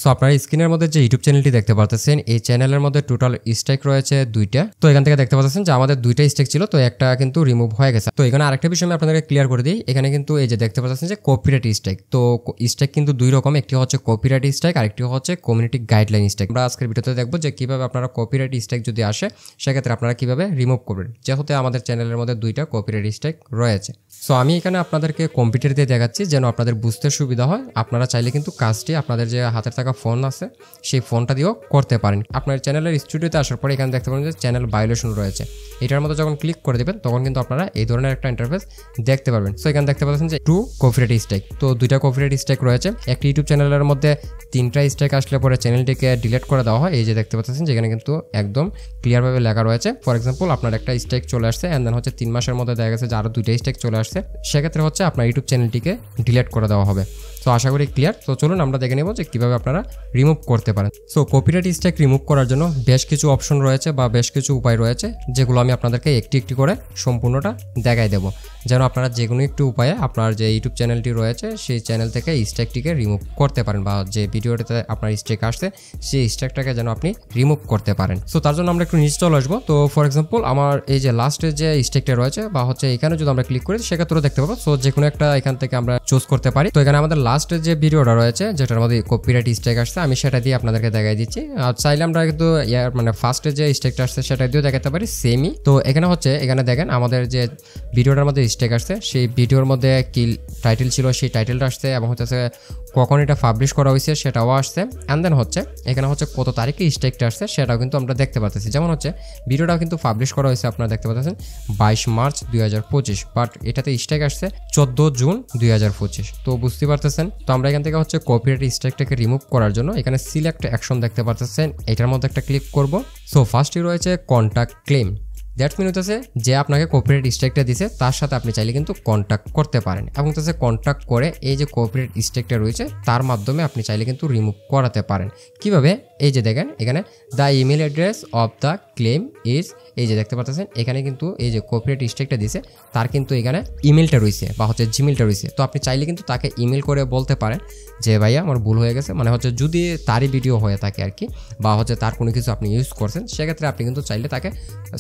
So আপনারা স্ক্রিনের মধ্যে যে ইউটিউব চ্যানেলটি দেখতে পাচ্ছেন, এই চ্যানেলের মধ্যে টোটাল স্ট্রাইক রয়েছে 2টা। তো এখান থেকে দেখতে পাচ্ছেন যে আমাদের 2টা স্ট্রাইক ছিল, তো একটা কিন্তু রিমুভ হয়ে গেছে। তো এখানে আরেকটা বিষয় আমি আপনাদেরকে ক্লিয়ার করে দিই। এখানে কিন্তু এই যে দেখতে পাচ্ছেন যে কপিরাইট স্ট্রাইক। তো স্ট্রাইক কিন্তু দুই রকম, একটি হচ্ছে কপিরাইট স্ট্রাইক আর একটি হচ্ছে কমিউনিটি গাইডলাইন স্ট্রাইক। আমরা আজকের ভিডিওতে দেখবো যে কিভাবে আপনারা কপিরাইট স্ট্রাইক যদি আসে সেক্ষেত্রে আপনারা কিভাবে রিমুভ করবেন, যেহেতু আমাদের চ্যানেলের মধ্যে 2টা কপিরাইট স্ট্রাইক রয়েছে। সো আমি এখানে আপনাদেরকে কম্পিউটার দিয়ে দেখাচ্ছি যেন আপনাদের বুঝতে সুবিধা হয়। আপনারা চাইলে কিন্তু কাজটি আপনাদের যে হাতের থাকা ফোন আছে সেই ফোনটা দিয়েও করতে পারেন। আপনার চ্যানেলের স্টুডিওতে আসার পরে এখানে দেখতে পারেন যে চ্যানেল ভায়োলেশন রয়েছে, এটার মধ্যে যখন ক্লিক করে দেবেন তখন কিন্তু আপনারা এই ধরনের একটা ইন্টারফেস দেখতে পারবেন। সো এখানে দেখতে পাচ্ছেন যে 2 কপিরাইট স্ট্রাইক। তো 2টা কপিরাইট স্ট্রাইক রয়েছে। একটি ইউটিউব চ্যানেলের মধ্যে 3টা স্ট্রাইক আসলে পরে চ্যানেলটিকে ডিলিট করে দেওয়া হয়। এই যে দেখতে পাচ্ছেন যেখানে কিন্তু একদম ক্লিয়ারভাবে লেখা রয়েছে। ফর এক্সাম্পল আপনার একটা স্ট্রাইক চলে আসছে এন্ড দেন হচ্ছে 3 মাসের মধ্যে দেখা গেছে যে আরও 2টা স্ট্রাইক চলে আসছে, সেক্ষেত্রে হচ্ছে আপনার ইউটিউব চ্যানেলটিকে ডিলিট করে দেওয়া হবে। তো আশা করি ক্লিয়ার। তো চলুন আমরা দেখে নেব যে কীভাবে আপনারা রিমুভ করতে পারেন। সো কপিরাইট স্ট্রাইক রিমুভ করার জন্য বেশ কিছু অপশন রয়েছে বা বেশ কিছু উপায় রয়েছে, যেগুলো আমি আপনাদেরকে একটি একটি করে সম্পূর্ণটা দেখাই দেবো, যেন আপনারা যে কোনো একটি উপায়ে আপনার যে ইউটিউব চ্যানেলটি রয়েছে সেই চ্যানেল থেকে স্ট্রাইকটিকে রিমুভ করতে পারেন, বা যে ভিডিওটিতে আপনার স্ট্রাইক আসছে সেই স্ট্রাইকটাকে যেন আপনি রিমুভ করতে পারেন। সো তার জন্য আমরা একটু নিচে চলে আসবো। তো ফর এক্সাম্পল আমার এই যে লাস্টের যে স্ট্রাইকটা রয়েছে বা হচ্ছে এখানে যদি আমরা ক্লিক করি সেক্ষেত্রেও দেখতে পাবো। সো যে কোনো একটা এখান থেকে আমরা চুজ করতে পারি। তো এখানে আমাদের লাস্টের যে ভিডিওটা রয়েছে যেটার মধ্যে কপিরাইট স্ট্রাইক আসছে আমি সেটা দিয়ে আপনাদেরকে দেখাই দিচ্ছি। আর চাইলে আমরা কিন্তু মানে ফার্স্টে যে স্ট্রাইকটা আসছে সেটা দিয়েও দেখাতে পারি সেমই। তো এখানে হচ্ছে এখানে দেখেন আমাদের যে ভিডিওটার মধ্যে স্ট্রাইক আসছে সেই ভিডিওর মধ্যে কি টাইটেল ছিল সেই টাইটেলটা আসছে এবং হচ্ছে কখন এটা পাবলিশ করা হয়েছে সেটাও আসছে। অ্যান্ড দেন হচ্ছে এখানে হচ্ছে কত তারিখে স্ট্রাইকটা আসছে সেটাও কিন্তু আমরা দেখতে পাচ্ছি। যেমন হচ্ছে ভিডিওটাও কিন্তু পাবলিশ করা হয়েছে, আপনারা দেখতে পাচ্ছেন 22 মার্চ 2025, বাট এটাতে স্ট্রাইক আসছে 14 জুন 2025। তো বুঝতে পারতেছেন। তো আমরা এখান থেকে হচ্ছে কপিরাইট স্ট্রাইকটাকে রিমুভ করার জন্য এখানে সিলেক্ট অ্যাকশন দেখতে পাচ্ছেন, এটার মধ্যে একটা ক্লিক করব। সো ফার্স্টে রয়েছে কন্ট্যাক্ট ক্লেম। দ্যাটস মিন হচ্ছে যে আপনাকে কপিরাইট স্ট্রাইকটা দিছে তার সাথে আপনি চাইলে কিন্তু কন্ট্যাক্ট করতে পারেন এবং তাতে কন্ট্যাক্ট করে এই যে কপিরাইট স্ট্রাইকটা রয়েছে তার মাধ্যমে আপনি চাইলে কিন্তু রিমুভ করাতে পারেন। কিভাবে? এই যে দেখেন এখানে the email address of the claim is, এই যে দেখতে পাচ্ছেন এখানে কিন্তু এই যে কপিরাইট স্ট্রাইকটা দিছে তার কিন্তু এখানে ইমেলটা রয়েছে বা হচ্ছে জিমেলটা রয়েছে। তো আপনি চাইলে কিন্তু তাকে ইমেল করে বলতে পারেন যে ভাইয়া আমার ভুল হয়ে গেছে, মানে হচ্ছে যদি তারই ভিডিও হয়ে থাকে আর কি, বা হচ্ছে তার কোনো কিছু আপনি ইউজ করছেন সেক্ষেত্রে আপনি কিন্তু চাইলে তাকে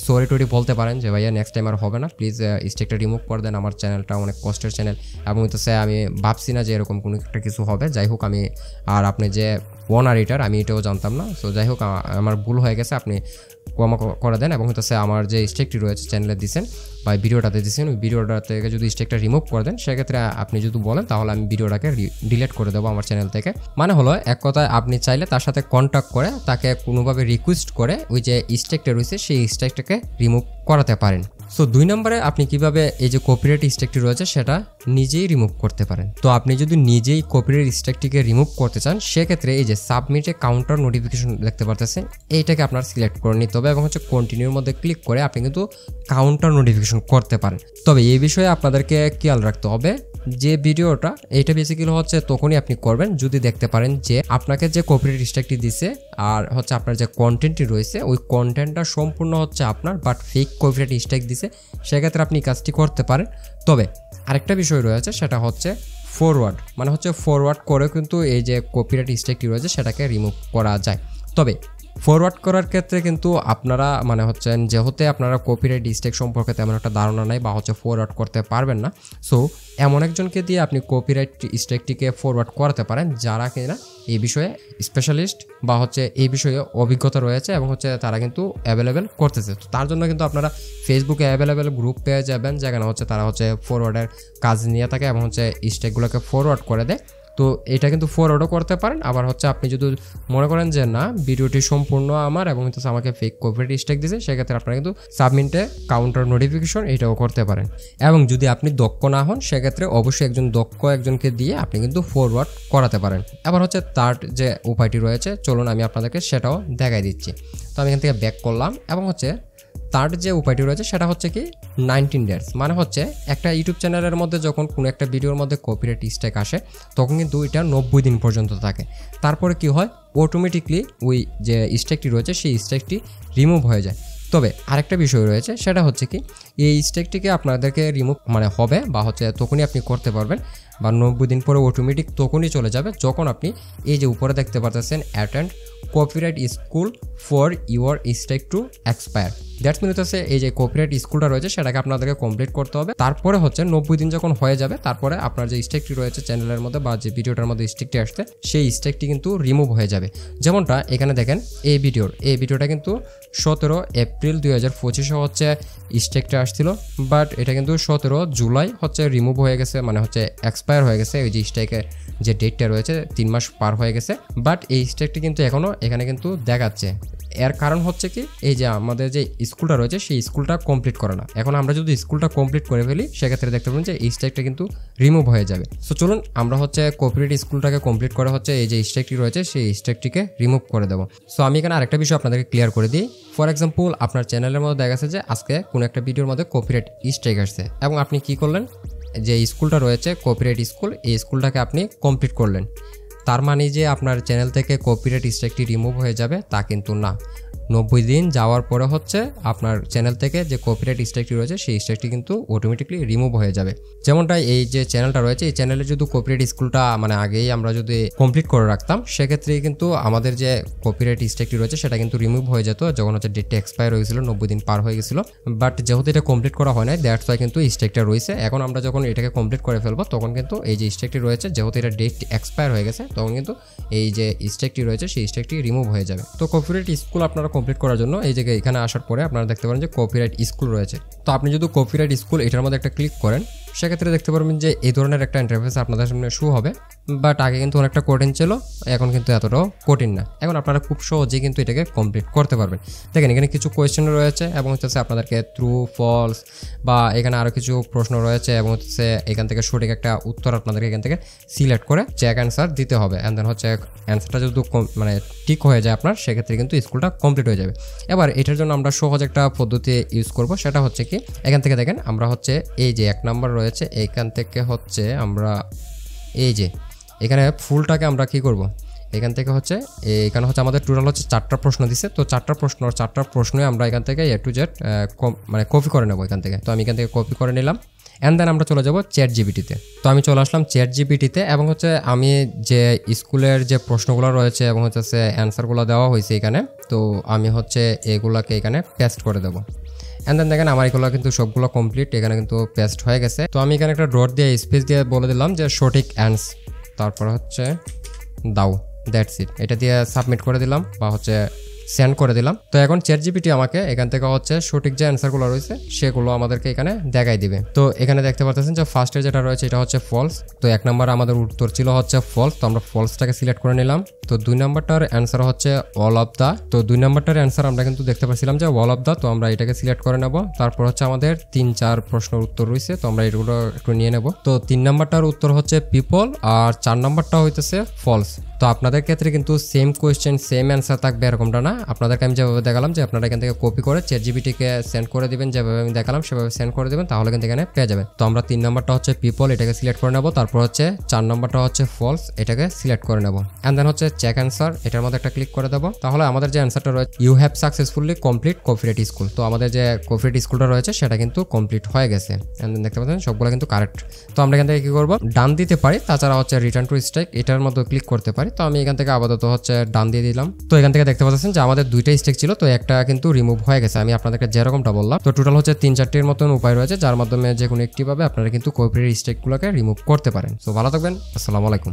সরি টরি বলতে পারেন যে ভাইয়া নেক্সট টাইম আর হবে না, প্লিজ স্ট্রাইকটা রিমুভ করে দেন, আমার চ্যানেলটা অনেক কষ্টের চ্যানেল এবং হচ্ছে আমি ভাবছি না যে এরকম কোনো একটা কিছু হবে। যাই হোক আমি আর আপনি যে ওনার এটার আমি এটাও জানতাম না। সো যাই হোক আমার ভুল হয়ে গেছে, আপনি ক্ষমা করে দেন এবং হচ্ছে আমার যে স্ট্রাইকটি রয়েছে চ্যানেলে দিচ্ছেন বা ভিডিওটাতে দিচ্ছেন ওই ভিডিওটা থেকে যদি স্ট্রাইকটা রিমুভ করে দেন সেক্ষেত্রে আপনি যদি বলেন তাহলে আমি ভিডিওটাকে ডিলিট করে দেবো আমার চ্যানেল থেকে। মানে হলো এক কথায় আপনি চাইলে তার সাথে কন্ট্যাক্ট করে তাকে কোনোভাবে রিকোয়েস্ট করে ওই যে স্ট্রাইকটা রয়েছে সেই স্ট্রাইকটাকে রিমুভ করাতে পারেন। সো 2 নম্বরে আপনি কিভাবে এই যে কপিরাইট স্ট্রাইকটি রয়েছে সেটা নিজেই রিমুভ করতে পারেন। তো আপনি যদি নিজেই কপিরাইট স্ট্রাইকটিকে রিমুভ করতে চান সেক্ষেত্রে এই যে সাবমিটে কাউন্টার নোটিফিকেশন দেখতে পারতেছেন এইটাকে আপনার সিলেক্ট করে নিতে হবে এবং হচ্ছে কন্টিনিউর মধ্যে ক্লিক করে আপনি কিন্তু কাউন্টার নোটিফিকেশন করতে পারেন। তবে এই বিষয়ে আপনাদেরকে খেয়াল রাখতে হবে যে ভিডিওটা এটা বেসিক্যালি হচ্ছে তখনই আপনি করবেন যদি দেখতে পারেন যে আপনাকে যে কপিরাইট স্ট্রাইকটি দিছে আর হচ্ছে আপনার যে কন্টেন্টটি রয়েছে ওই কন্টেন্টটা সম্পূর্ণ হচ্ছে আপনার বাট ফেক কপিরাইট স্ট্রাইক দিছে, সেক্ষেত্রে আপনি কাজটি করতে পারেন। তবে আরেকটা বিষয় রয়েছে সেটা হচ্ছে ফরওয়ার্ড, মানে হচ্ছে ফরওয়ার্ড করে কিন্তু এই যে কপিরাইট স্ট্রাইকটি রয়েছে সেটাকে রিমুভ করা যায়। তবে ফরওয়ার্ড করার ক্ষেত্রে কিন্তু আপনারা মানে হচ্ছেন যেহেতু আপনারা কপিরাইট স্ট্রাইক সম্পর্কে তেমন একটা ধারণা নাই বা হচ্ছে ফরওয়ার্ড করতে পারবেন না, সো এমন একজনকে দিয়ে আপনি কপিরাইট স্ট্রাইকটিকে ফরওয়ার্ড করাতে পারেন যারা কিনা এই বিষয়ে স্পেশালিস্ট বা হচ্ছে এই বিষয়ে অভিজ্ঞতা রয়েছে এবং হচ্ছে তারা কিন্তু অ্যাভেলেবেল করতেছে। তো তার জন্য কিন্তু আপনারা ফেসবুকে অ্যাভেলেবেল গ্রুপ পেয়ে যাবেন যেখানে হচ্ছে তারা হচ্ছে ফরওয়ার্ডের কাজ নিয়ে থাকে এবং হচ্ছে স্ট্রাইকগুলোকে ফরওয়ার্ড করে দেয়। তো এটা কিন্তু ফরওয়ার্ডও করতে পারেন। আবার হচ্ছে আপনি যদি মনে করেন যে না ভিডিওটি সম্পূর্ণ আমার এবং হচ্ছে আমাকে ফেক কপিরাইট স্ট্রাইক দিয়েছে সেক্ষেত্রে আপনারা কিন্তু সাবমিটে কাউন্টার নোটিফিকেশন এটাও করতে পারেন। এবং যদি আপনি দক্ষ না হন সেক্ষেত্রে অবশ্যই একজন দক্ষ একজনকে দিয়ে আপনি কিন্তু ফরওয়ার্ড করাতে পারেন। আবার হচ্ছে তার যে উপায়টি রয়েছে চলুন আমি আপনাদেরকে সেটাও দেখাই দিচ্ছি। তো আমি এখান থেকে ব্যাক করলাম এবং হচ্ছে তার যে উপায়টি রয়েছে সেটা হচ্ছে কি 19 ডেজ, মানে হচ্ছে একটা ইউটিউব চ্যানেলের মধ্যে যখন কোনো একটা ভিডিওর মধ্যে কপিরাইট স্ট্রাইক আসে তখন কিন্তু এটা 90 দিন পর্যন্ত থাকে। তারপরে কি হয় অটোমেটিকলি ওই যে স্ট্রাইকটি রয়েছে সেই স্ট্রাইকটি রিমুভ হয়ে যায়। তবে আরেকটা বিষয় রয়েছে, সেটা হচ্ছে কি এই স্ট্রাইকটিকে আপনাদেরকে রিমুভ হবে বা তখনই আপনি করতে পারবেন বা 90 দিন পরে অটোমেটিক তখনই চলে যাবে যখন আপনি এই যে উপরে দেখতে পাচ্ছেন attend copyright school for your strike to expire. That's mean হচ্ছে এই যে কপিরাইট স্কুলটা রয়েছে সেটাকে আপনাদেরকে কমপ্লিট করতে হবে। তারপরে 90 দিন যখন হয়ে যাবে তারপরে আপনার যে স্ট্রাইকটি রয়েছে চ্যানেলের মধ্যে বা যে ভিডিওটার মধ্যে স্ট্রাইকটি আসছে সেই স্ট্রাইকটি কিন্তু রিমুভ হয়ে যাবে। যেমনটা এখানে দেখেন এই ভিডিওটা কিন্তু 17 এপ্রিল 2025 স্ট্রাইকটা আসছিল, বাট এটা কিন্তু 17 জুলাই রিমুভ হয়ে গেছে, এক্সপায়ার হয়ে গেছে। ওই যে স্ট্রাইকের যে ডেটটা রয়েছে 3 মাস পার হয়ে গেছে, বাট এই স্ট্রাইকটি কিন্তু এখনো এখানে কিন্তু দেখাচ্ছে। এর কারণ হচ্ছে কি এই যে আমাদের যে স্কুলটা রয়েছে সেই স্কুলটা কমপ্লিট করে না। এখন আমরা যদি স্কুলটা কমপ্লিট করে ফেলি সেক্ষেত্রে দেখতে পাবেন যে এই স্ট্রাইকটা কিন্তু রিমুভ হয়ে যাবে। সো চলুন আমরা কপিরাইট স্কুলটাকে কমপ্লিট করে এই যে স্ট্রাইকটি রয়েছে সেই স্ট্রাইকটিকে রিমুভ করে দেবো। সো আমি এখানে আরেকটা বিষয় আপনাদেরকে ক্লিয়ার করে দিই। ফর এক্সাম্পল আপনার চ্যানেলের মধ্যে দেখা গেছে যে আজকে কোনো একটা ভিডিওর মধ্যে কপিরাইট স্ট্রাইক আসছে এবং আপনি কি করলেন, যে স্কুলটা রয়েছে কপিরাইট স্কুল, এই স্কুলটাকে আপনি কমপ্লিট করলেন। তার মানে যে আপনার চ্যানেল থেকে কপিরাইট স্ট্রাইকটি রিমুভ হয়ে যাবে তা কিন্তু না। 90 দিন যাওয়ার পরে আপনার চ্যানেল থেকে যে কপিরাইট স্ট্রাইকটি রয়েছে সেই স্ট্রাইকটি কিন্তু অটোমেটিকলি রিমুভ হয়ে যাবে। যেমনটা এই যে চ্যানেলটা রয়েছে এই চ্যানেলে যদি কপিরাইট স্কুলটা আগেই আমরা যদি কমপ্লিট করে রাখতাম সেক্ষেত্রে কিন্তু আমাদের যে কপিরাইট স্ট্রাইকটি রয়েছে সেটা কিন্তু রিমুভ হয়ে যেত যখন ডেটটা এক্সপায়ার হয়ে গেছিলো, 90 দিন পার হয়ে গেছিলো। বাট যেহেতু এটা কমপ্লিট করা হয় নাই দ্যাটস ওয়াই কিন্তু স্ট্রাইকটা রয়েছে। এখন আমরা যখন এটাকে কমপ্লিট করে ফেলবো তখন কিন্তু এই যে স্ট্রাইকটি রয়েছে যেহেতু এটা ডেট এক্সপায়ার হয়ে গেছে তখন কিন্তু এই যে স্ট্রাইকটি রয়েছে সেই স্ট্রাইকটি রিমুভ হয়ে যাবে। তো কপিরাইট স্কুল আপনারা কমপ্লিট করার জন্য এই জায়গায় এখানে আসার পরে আপনারা দেখতে পারেন যে কপিরাইট স্কুল রয়েছে। তো আপনি যদি কপিরাইট স্কুল এটার মধ্যে একটা ক্লিক করেন সেক্ষেত্রে দেখতে পারবেন যে এই ধরনের একটা ইন্টারফেস আপনাদের সামনে শো হবে। বাট আগে কিন্তু অনেকটা কঠিন ছিল, এখন কিন্তু এতটাও কঠিন না। এখন আপনারা খুব সহজেই কিন্তু এটাকে কমপ্লিট করতে পারবেন। দেখেন এখানে কিছু কোয়েশ্চেন রয়েছে এবং আপনাদেরকে ট্রু ফলস বা এখানে আরও কিছু প্রশ্ন রয়েছে এবং এখান থেকে সঠিক একটা উত্তর আপনাদেরকে এখান থেকে সিলেক্ট করে চেক অ্যান্সার দিতে হবে। অ্যান্ড দেন অ্যান্সারটা যদি ঠিক হয়ে যায় আপনার সেক্ষেত্রে কিন্তু স্কুলটা কমপ্লিট হয়ে যাবে। এবার এটার জন্য আমরা সহজ একটা পদ্ধতি ইউজ করব, সেটা হচ্ছে কি এখান থেকে দেখেন আমরা এই যে 1 নাম্বার রয়েছে এইখান থেকে আমরা এই যে এখানে ফুলটাকে আমরা কি করব, এখান থেকে এখানে আমাদের টোটাল 4টা প্রশ্ন দিচ্ছে। তো 4টা প্রশ্নই আমরা এখান থেকে A to Z কপি করে নেব এখান থেকে। তো আমি এখান থেকে কপি করে নিলাম অ্যান্ড দেন আমরা চলে যাব চ্যাট জিপিটিতে। তো আমি চলে আসলাম চ্যাট জিপিটিতে এবং আমি যে স্কুলের যে প্রশ্নগুলো রয়েছে এবং অ্যান্সারগুলো দেওয়া হয়েছে এখানে, তো আমি এগুলাকে এখানে পেস্ট করে দেবো। অ্যান্ড দেন দেখেন আমার এগুলো কিন্তু সবগুলো কমপ্লিট, এখানে কিন্তু পেস্ট হয়ে গেছে। তো আমি এখানে একটা ডট দিয়ে স্পেস দিয়ে বলে দিলাম যে সঠিক অ্যান্সার, তারপর দাও, দ্যাটস ইট। এটা দিয়ে সাবমিট করে দিলাম বা সেন্ড করে দিলাম। তো এখন চ্যাট জিপিটি আমাকে এখান থেকে সঠিক যে অ্যান্সারগুলো রয়েছে সেগুলো আমাদেরকে এখানে দেখাই দিবে। তো এখানে দেখতে পাচ্ছেন যে ফার্স্টে যেটা রয়েছে এটা ফলস। তো 1 নাম্বার আমাদের উত্তর ছিল ফলস, তো আমরা ফলসটাকে সিলেক্ট করে নিলাম। তো 2 নাম্বারটার অ্যান্সার অল অফ দা। তো 2 নাম্বারটার অ্যান্সার আমরা কিন্তু দেখতে পাচ্ছিলাম যে অল অফ দা, তো আমরা এটাকে সিলেক্ট করে নেব। তারপর আমাদের 3-4 প্রশ্নের উত্তর রয়েছে, তো আমরা এগুলো একটু নিয়ে নেব। তো 3 নাম্বারটার উত্তর পিপল আর 4 নাম্বারটা হইতেছে ফলস। তো আপনাদের ক্ষেত্রে কিন্তু সেম কোয়েশ্চেন সেম অ্যান্সার থাকবে এরকমটা না। আপনাদেরকে আমি যেভাবে দেখালাম যে আপনারা এখান থেকে কপি করে চ্যাট জিপিটিকে সেন্ড করে দিবেন, যেভাবে আমি দেখালাম সেভাবে সেন্ড করে দেবেন, তাহলে কিন্তু এখানে পেয়ে যাবেন। তো আমরা 3 নাম্বারটা পিপল এটাকে সিলেক্ট করে নেব। তারপর 4 নাম্বারটা ফলস, এটাকে সিলেক্ট করে নেব। অ্যান্ড দেন চেক অ্যান্সার, এটার মধ্যে একটা ক্লিক করে দেবো। তাহলে আমাদের যে অ্যান্সারটা রয়েছে you have successfully complete copyright school, তো আমাদের যে কপিরাইট স্কুলটা রয়েছে সেটা কিন্তু কমপ্লিট হয়ে গেছে। অ্যান্ড দেন দেখতে পাচ্ছেন সবগুলো কিন্তু কারেক্ট। তো আমরা এখান থেকে কি করবো, ডান দিতে পারি, তাছাড়া রিটার্ন টু স্ট্রাইক এটার মধ্যে ক্লিক করতে পারি। তো আমি এখান থেকে আপাতত ডান দিয়ে দিলাম। তো এখান থেকে দেখতে পাচ্ছেন যে আমাদের 2টা স্ট্রাইক ছিল, তো একটা কিন্তু রিমুভ হয়ে গেছে। আমি আপনাদেরকে যেরকমটা বললাম, তো টোটাল 3-4টির মতন উপায় রয়েছে যার মাধ্যমে যে কোনো একটি ভাবে আপনারা কিন্তু কপিরাইট স্ট্রাইকগুলোকে রিমুভ করতে পারেন। তো ভালো থাকবেন, আসসালামু আলাইকুম।